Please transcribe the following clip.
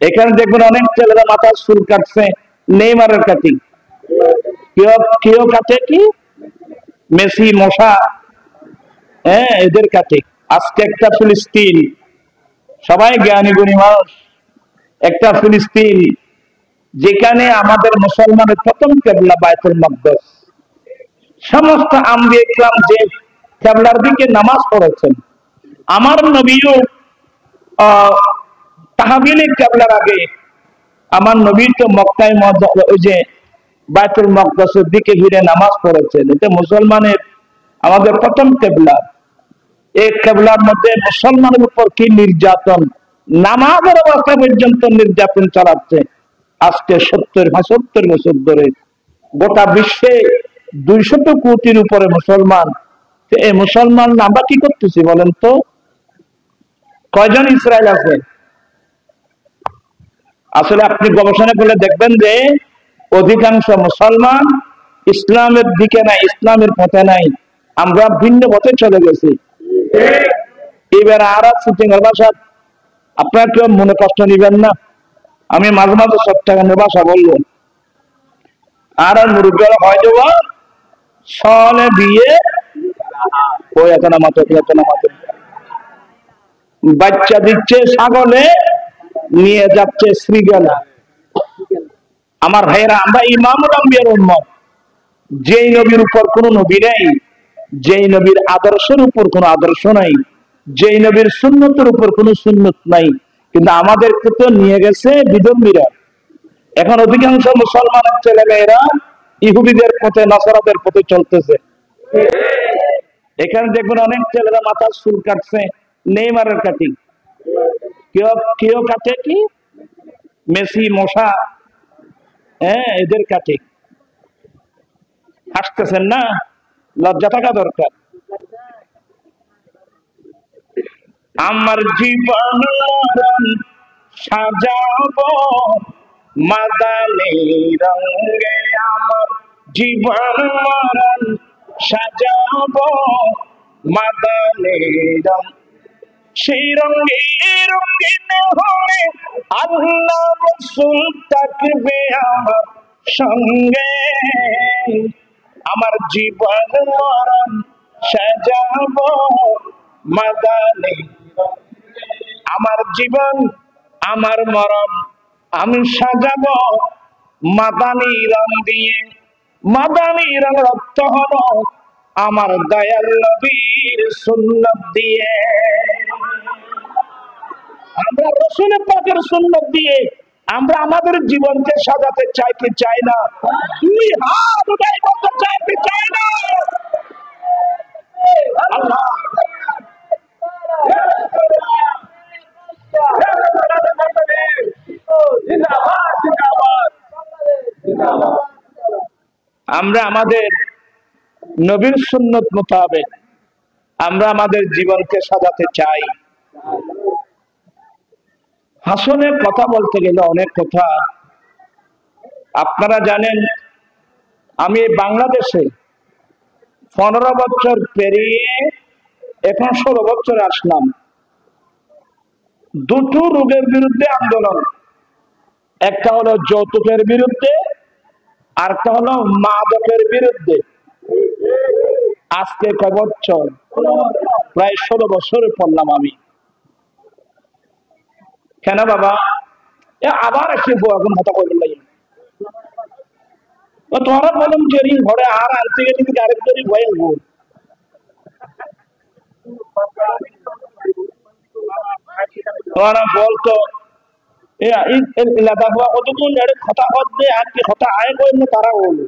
এখানে দেখবেন অনেক ছেলেরা মাথার চুল কাটছে নেইমারের কাটিং, কেউ কাটে কি মেসি মশা, হ্যাঁ এদের কাটিং। আজকে একটা ফিলিস্তিন, সবাই জ্ঞানী গুণী মানুষ, একটা ফিলিস্তিন যেখানে আমাদের মুসলমানের প্রথম কেবলা বাইতুল মাকদাস, সমস্ত আম্বিয়া ইকরাম যে কেবলার দিকে নামাজ পড়েছেন, আমার নবীও তাহবিলের কেবলার আগে আমার নবী তো মক্কায় ওই যে বাইতুল মাকদাসের দিকে ঘিরে নামাজ পড়েছেন। এটা মুসলমানের আমাদের প্রথম কেবলা। এই কেবলার মধ্যে মুসলমানের উপর কি নির্যাতন, নামাজের অবস্থা পর্যন্ত নির্যাতন চালাচ্ছে আজকে 70-75 বছর ধরে। গোটা বিশ্বে 200 কোটির উপরে মুসলমান। এই মুসলমান আমরা কি করতেছি বলেন তো? কয়জন ইসরায়েল আছে? আসলে আপনি গবেষণা করলে দেখবেন যে অধিকাংশ মুসলমান ইসলামের দিকে নাই, ইসলামের পথে নাই, আমরা ভিন্ন পথে চলে গেছি। এবার আরব সিটিংয়ের ভাষা আপনারা কেউ মনে কষ্ট নিবেন না, আমি মাঝে মাঝে চট্টগ্রামের ভাষা বলবো। আর মুরব্বীরা হয় দেওয়া সলে দিয়ে ওই এত না মাত্র বাচ্চা দিচ্ছে ছাগলে, নিয়ে যাচ্ছে শ্রীগেলা। আমার ভাইয়েরা, আমরা ইমামুল আম্বিয়ার উম্মত। যেই নবীর উপর কোনো নবী নেই, যেই নবীর আদর্শের উপর কোনো আদর্শ নাই, যেই নবীর সুন্নতের উপর কোনো সুন্নত নাই, কিন্তু আমাদেরকে তো নিয়ে গেছে বিধর্মীরা। এখন অধিকাংশ মুসলমানের ছেলে মেয়েরা ইহুদিদের পথে, নাসারাদের পথে চলতেছে। এখানে দেখবেন অনেক ছেলেরা মাথার চুল কাটছে নেইমারের কাটিং, কেউ কাটে কি মেসি মশা, হ্যাঁ এদের কাটিং। হাসতেছেন না? লজ্জা থাকা দরকার। আমার জীবন সাজাবো মাদানী রঙে, আমার জীবন সাজাবো মাদানী রঙ, সেই রঙে রঙিন হলে আল্লাহ রাসূল থাকবে আমার সঙ্গে। আমার জীবন মরণ সাজাবো মাদানী, আমার জীবন আমার মরণ আমি সাজাবো মাদানী রং দিয়ে। মাদানী রং রক্ত হলো আমার দয়াল নবীর সুন্নাত দিয়ে। আমরা রাসূলের পাকের সুন্নাত দিয়ে আমরা আমাদের জীবনকে সাজাতে চাই কি চাই না? দুই হাত উঠাই বলতে চাই কি চাই না? আল্লাহ আমরা আমাদের নবীর সুন্নত মোতাবেক আমরা আমাদের জীবনকে সাজাতে চাই। হাসনের কথা বলতে গেলে অনেক কথা। আপনারা জানেন আমি বাংলাদেশে 15 বছর পেরিয়ে এখন 16 বছরে আসলাম। দুটো রোগের বিরুদ্ধে আন্দোলন, একটা হলো যৌতুকের বিরুদ্ধে, আর একটা হলো মাদকের বিরুদ্ধে। আজকে কয় বছর? প্রায় 16 বছরে পড়লাম আমি। কেন বাবা আবার এসে এখন হতা করবেন নাই? তোমরা বললাম যে ঘরে আর আনতে গেলে কিন্তু আরেকজনই ভয়ে ভুল। তোমরা বলতো কতক্ষণ কথা হচ্ছে আর কি কথা আয় করেন তারা বলবে।